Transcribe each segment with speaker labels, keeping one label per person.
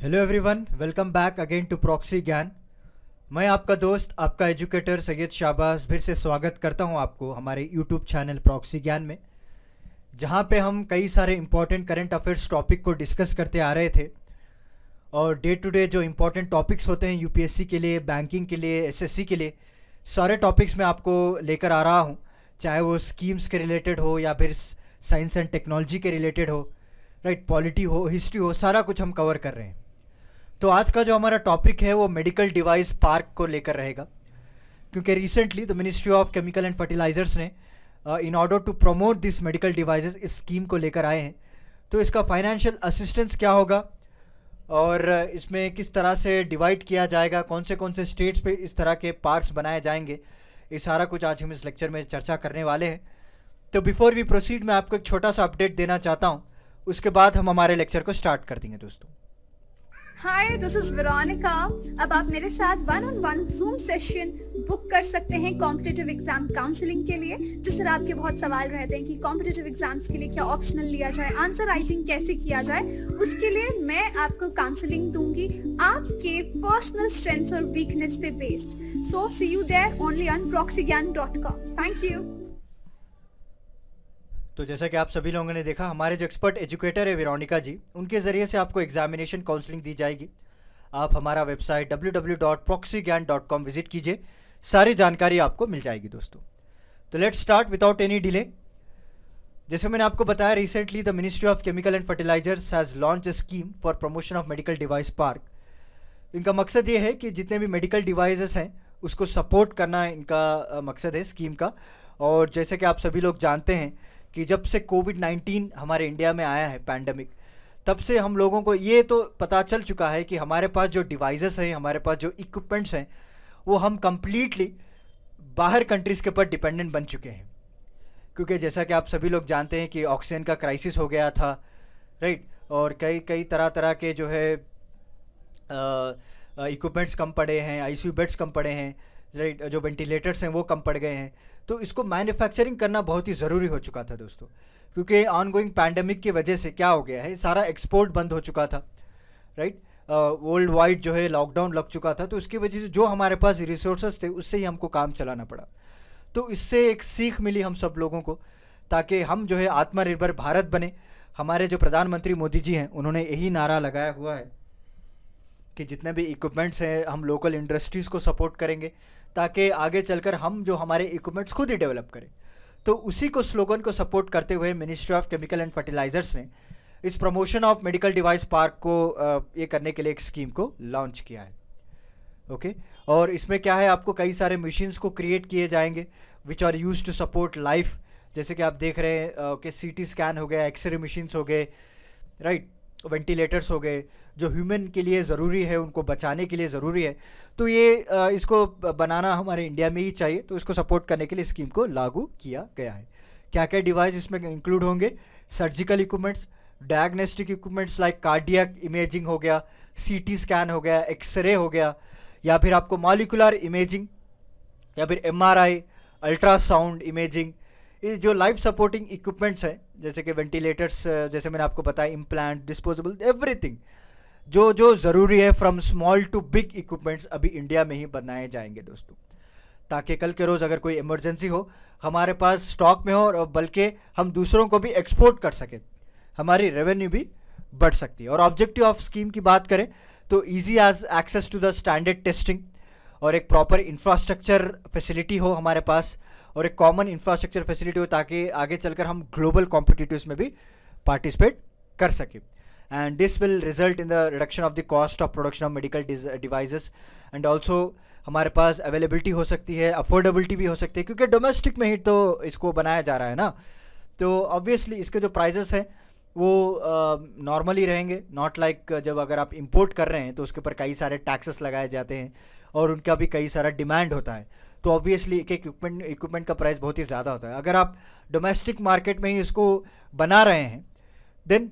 Speaker 1: Hello everyone, welcome back again to proxy Gyan. मैं आपका दोस्त, आपका एजुकेटर सैयद शाहबाज फिर से स्वागत करता हूं आपको हमारे यूट्यूब चैनल प्रॉक्सी ज्ञान में, जहां पे हम कई सारे इंपॉर्टेंट करंट अफेयर्स टॉपिक को डिस्कस करते आ रहे थे। और डे टू डे जो इंपॉर्टेंट टॉपिक्स होते हैं यूपीएससी के लिए, बैंकिंग के लिए, एसएससी के लिए, सारे टॉपिक्स मैं आपको लेकर आ रहा हूं, चाहे वो स्कीम्स के रिलेटेड हो या फिर साइंस एंड टेक्नोलॉजी के रिलेटेड हो, राइट, पॉलिटी हो, हिस्ट्री हो, सारा कुछ हम कवर कर रहे हैं। तो आज का जो हमारा टॉपिक है वो मेडिकल डिवाइस पार्क को लेकर रहेगा, क्योंकि recently the ministry of chemical and fertilisers ने in order to promote this medical devices इस स्कीम को लेकर आए हैं। तो इसका फाइनेंशियल असिस्टेंस क्या होगा और इसमें किस तरह से डिवाइड किया जाएगा, कौन से स्टेट्स पे इस तरह के पार्क्स बनाए जाएंगे, ये सारा कुछ आज हम इस लेक्चर में चर्चा करने वाले हैं। तो बिफोर वी प्रोसीड मैं आपको एक छोटा सा अपडेट देना चाहता हूँ, उसके बाद हम हमारे लेक्चर को स्टार्ट कर देंगे दोस्तों।
Speaker 2: हाय, दिस इज वेरोनिका। अब आप मेरे साथ 1-on-1 जूम सेशन बुक कर सकते हैं कॉम्पिटिटिव एग्जाम काउंसलिंग के लिए। जिस तरह आपके बहुत सवाल रहते हैं कि कॉम्पिटिटिव एग्जाम्स के लिए क्या ऑप्शनल लिया जाए, आंसर राइटिंग कैसे किया जाए, उसके लिए मैं आपको काउंसलिंग दूंगी आपके पर्सनल स्ट्रेंथ्स और वीकनेस पे based. So see you there only on proxygyan.com। Thank you.
Speaker 1: तो जैसा कि आप सभी लोगों ने देखा, हमारे जो एक्सपर्ट एजुकेटर है वेरोनिका जी, उनके ज़रिए से आपको एग्जामिनेशन काउंसलिंग दी जाएगी। आप हमारा वेबसाइट www.proxygyan.com विजिट कीजिए, सारी जानकारी आपको मिल जाएगी दोस्तों। तो let's start without any delay. जैसे मैंने आपको बताया, recently the ministry of chemical and fertilisers has launch a scheme for promotion of medical device park. इनका मकसद ये है कि जितने भी मेडिकल डिवाइसेस हैं उसको सपोर्ट करना इनका मकसद है स्कीम का। और जैसे कि आप सभी लोग जानते हैं कि जब से कोविड-19 हमारे इंडिया में आया है पैंडमिक, तब से हम लोगों को ये तो पता चल चुका है कि हमारे पास जो डिवाइसेस हैं, हमारे पास जो इक्विपमेंट्स हैं, वो हम कम्प्लीटली बाहर कंट्रीज़ के ऊपर डिपेंडेंट बन चुके हैं। क्योंकि जैसा कि आप सभी लोग जानते हैं कि ऑक्सीजन का क्राइसिस हो गया था, राइट, और कई कई तरह के जो है इक्विपमेंट्स कम पड़े हैं, आईसीयू बेड्स कम पड़े हैं, राइट, जो वेंटिलेटर्स हैं वो कम पड़ गए हैं। तो इसको मैन्युफैक्चरिंग करना बहुत ही ज़रूरी हो चुका था दोस्तों, क्योंकि ऑनगोइंग पैंडमिक की वजह से क्या हो गया है, सारा एक्सपोर्ट बंद हो चुका था, राइट, वर्ल्ड वाइड जो है लॉकडाउन लग चुका था। तो उसकी वजह से जो हमारे पास रिसोर्सेज थे उससे ही हमको काम चलाना पड़ा। तो इससे एक सीख मिली हम सब लोगों को, ताकि हम जो है आत्मनिर्भर भारत बने। हमारे जो प्रधानमंत्री मोदी जी हैं, उन्होंने यही नारा लगाया हुआ है कि जितने भी इक्विपमेंट्स हैं हम लोकल इंडस्ट्रीज़ को सपोर्ट करेंगे, ताकि आगे चलकर हम जो हमारे इक्विपमेंट्स खुद ही डेवलप करें। तो उसी को स्लोगन को सपोर्ट करते हुए ministry of chemical and fertilisers ने इस promotion of medical device park को ये करने के लिए एक स्कीम को लॉन्च किया है। ओके, और इसमें क्या है, आपको कई सारे मशीन्स को क्रिएट किए जाएंगे which are use to support life. जैसे कि आप देख रहे हैं कि सीटी स्कैन हो गया, एक्सरे मशीन्स हो गए, राइट, वेंटिलेटर्स हो गए, जो ह्यूमन के लिए ज़रूरी है, उनको बचाने के लिए ज़रूरी है। तो ये इसको बनाना हमारे इंडिया में ही चाहिए, तो इसको सपोर्ट करने के लिए स्कीम को लागू किया गया है। क्या क्या डिवाइस इसमें इंक्लूड होंगे? Surgical equipments, diagnostic equipments like cardiac imaging हो गया, सीटी स्कैन हो गया, एक्सरे हो गया, या फिर आपको मॉलिकुलर इमेजिंग, या फिर एमआरआई, अल्ट्रासाउंड इमेजिंग। ये जो लाइफ सपोर्टिंग इक्विपमेंट्स हैं, जैसे कि वेंटिलेटर्स, जैसे मैंने आपको बताया, इम्प्लांट, डिस्पोजेबल, एवरीथिंग जो जो ज़रूरी है from small to big equipments अभी इंडिया में ही बनाए जाएंगे दोस्तों, ताकि कल के रोज़ अगर कोई इमरजेंसी हो हमारे पास स्टॉक में हो, और बल्कि हम दूसरों को भी एक्सपोर्ट कर सकें, हमारी रेवेन्यू भी बढ़ सकती है। और ऑब्जेक्टिव ऑफ स्कीम की बात करें तो easy as access to the standard testing, और एक प्रॉपर इंफ्रास्ट्रक्चर फैसिलिटी हो हमारे पास, और एक कॉमन इंफ्रास्ट्रक्चर फैसिलिटी हो, ताकि आगे चलकर हम ग्लोबल कॉम्पिटिटिव्स में भी पार्टिसिपेट कर सकें। And this will result in the reduction of the cost of production of medical devices, and also हमारे पास अवेलेबिलिटी हो सकती है, अफोर्डेबिलिटी भी हो सकती है, क्योंकि डोमेस्टिक में ही तो इसको बनाया जा रहा है ना। तो ऑब्वियसली इसके जो प्राइजेस हैं वो नॉर्मली रहेंगे, नॉट लाइक जब अगर आप इंपोर्ट कर रहे हैं तो उसके ऊपर कई सारे टैक्सेस लगाए जाते हैं और उनका भी कई सारा डिमांड होता है। तो ऑब्वियसली एक इक्विपमेंट का प्राइस बहुत ही ज़्यादा होता है। अगर आप डोमेस्टिक मार्केट में ही इसको बना रहे हैं, then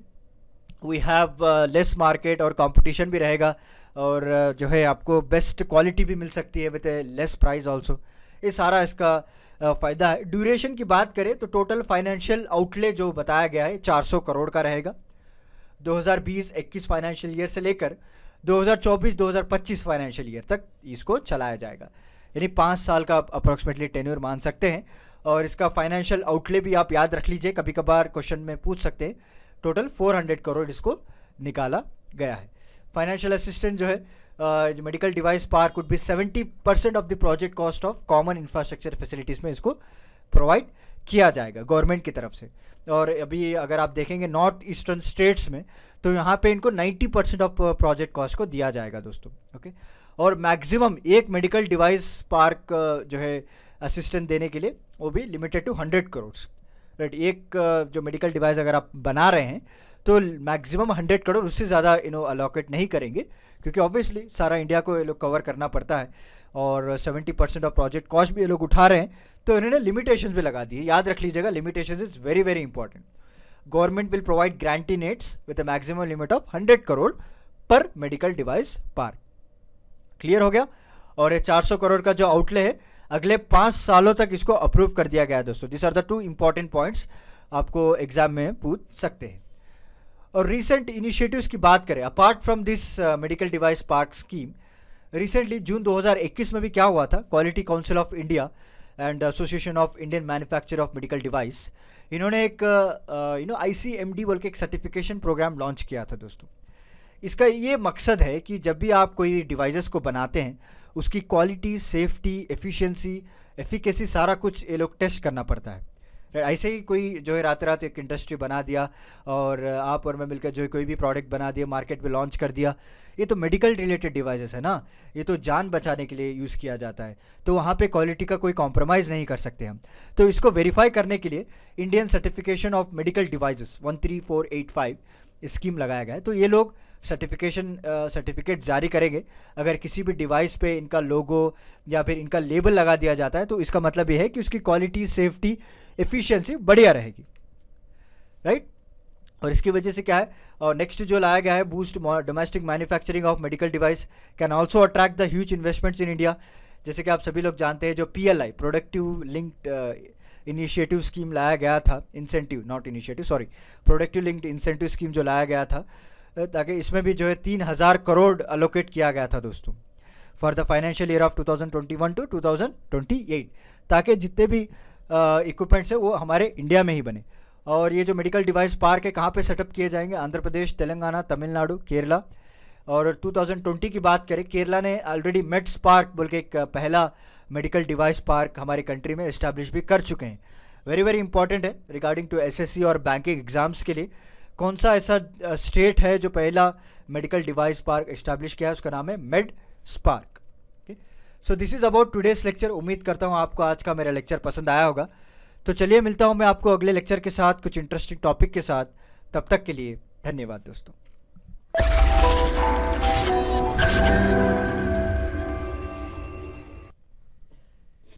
Speaker 1: we have less market और कंपटीशन भी रहेगा, और जो है आपको बेस्ट क्वालिटी भी मिल सकती है with A less price also. ये सारा इसका फ़ायदा है। ड्यूरेशन की बात करें तो टोटल फाइनेंशियल आउटले जो बताया गया है 400 करोड़ का रहेगा। 2020-21 फाइनेंशियल ईयर से लेकर 2024-2025 फाइनेंशियल ईयर तक इसको चलाया जाएगा, यानी 5 साल का अप्रॉक्सीमेटली टेन्योर मान सकते हैं। और इसका फाइनेंशियल आउटले भी आप याद रख लीजिए, कभी कभार क्वेश्चन में पूछ सकते हैं। टोटल 400 करोड़ इसको निकाला गया है। फाइनेंशियल असिस्टेंस जो है medical device park would be 70% of the project cost of common infrastructure facilities में इसको प्रोवाइड किया जाएगा गवर्नमेंट की तरफ से। और अभी अगर आप देखेंगे नॉर्थ ईस्टर्न स्टेट्स में, तो यहाँ पे इनको 90% ऑफ प्रोजेक्ट कॉस्ट को दिया जाएगा दोस्तों। ओके, और मैक्सिमम एक मेडिकल डिवाइस पार्क जो है असिस्टेंट देने के लिए वो भी लिमिटेड टू 100 करोड़, राइट। एक जो मेडिकल डिवाइस अगर आप बना रहे हैं तो मैक्सिमम 100 करोड़, उससे ज़्यादा अलोकेट नहीं करेंगे, क्योंकि ऑब्वियसली सारा इंडिया को ये लोग कवर करना पड़ता है और 70% ऑफ प्रोजेक्ट कॉस्ट भी ये लोग उठा रहे हैं, तो इन्होंने लिमिटेशंस भी लगा दी है। याद रख लीजिएगा, limitations is very very important. Government will provide grantee nets with a maximum limit of 100 crore per medical device park. Clear हो गया। और ये 400 करोड़ का जो आउटले है अगले 5 सालों तक इसको अप्रूव कर दिया गया है दोस्तों। This are the 2 important points आपको एग्जाम में पूछ सकते हैं। और रिसेंट इनिशिएटिव्स की बात करें, apart from this medical device park scheme, recently June 2021 में भी क्या हुआ था, quality council of India and association of Indian manufacture of medical device, इन्होंने एक ICMD बोल के एक सर्टिफिकेशन प्रोग्राम लॉन्च किया था दोस्तों। इसका ये मकसद है कि जब भी आप कोई डिवाइसेस को बनाते हैं, उसकी क्वालिटी, सेफ्टी, एफिशिएंसी, एफिकेसी सारा कुछ ये लोग टेस्ट करना पड़ता है। ऐसे ही कोई जो है रात रात एक इंडस्ट्री बना दिया और आप और मैं मिलकर जो है कोई भी प्रोडक्ट बना दिया, मार्केट में लॉन्च कर दिया, ये तो मेडिकल रिलेटेड डिवाइसेस है ना, ये तो जान बचाने के लिए यूज़ किया जाता है, तो वहाँ पे क्वालिटी का कोई कॉम्प्रोमाइज़ नहीं कर सकते हम। तो इसको वेरीफाई करने के लिए Indian certification of medical devices 13485 scheme लगाया गया है। तो ये लोग सर्टिफिकेट जारी करेंगे। अगर किसी भी डिवाइस पे इनका लोगो या फिर इनका लेबल लगा दिया जाता है, तो इसका मतलब ये है कि उसकी क्वालिटी, सेफ्टी, एफिशिएंसी बढ़िया रहेगी, राइट। और इसकी वजह से क्या है, और नेक्स्ट जो लाया गया है, boost domestic manufacturing of medical device can also attract the huge investments in India. जैसे कि आप सभी लोग जानते हैं, जो PLI productive linked initiative scheme लाया गया था, incentive not initiative sorry, productive linked incentive scheme जो लाया गया था, ताकि इसमें भी जो है 3000 करोड़ अलोकेट किया गया था दोस्तों for the financial year of 2021 to 2028, ताकि जितने भी इक्विपमेंट्स है वो हमारे इंडिया में ही बने। और ये जो मेडिकल डिवाइस पार्क है कहाँ पे सेटअप किए जाएंगे, आंध्र प्रदेश, तेलंगाना, तमिलनाडु, केरला। और 2020 की बात करें, केरला ने ऑलरेडी मेड्स पार्क बोल के एक पहला मेडिकल डिवाइस पार्क हमारे कंट्री में इस्टेब्लिश भी कर चुके हैं। वेरी वेरी इंपॉर्टेंट है रिगार्डिंग टू SSC और बैंकिंग एग्जाम्स के लिए। कौन सा ऐसा स्टेट है जो पहला मेडिकल डिवाइस पार्क इस्टेब्लिश किया है, उसका नाम है made spark. Okay, so this is about today's lecture. उम्मीद करता हूँ आपको आज का मेरा लेक्चर पसंद आया होगा। तो चलिए मिलता हूँ मैं आपको अगले लेक्चर के साथ कुछ इंटरेस्टिंग टॉपिक के साथ। तब तक के लिए धन्यवाद दोस्तों।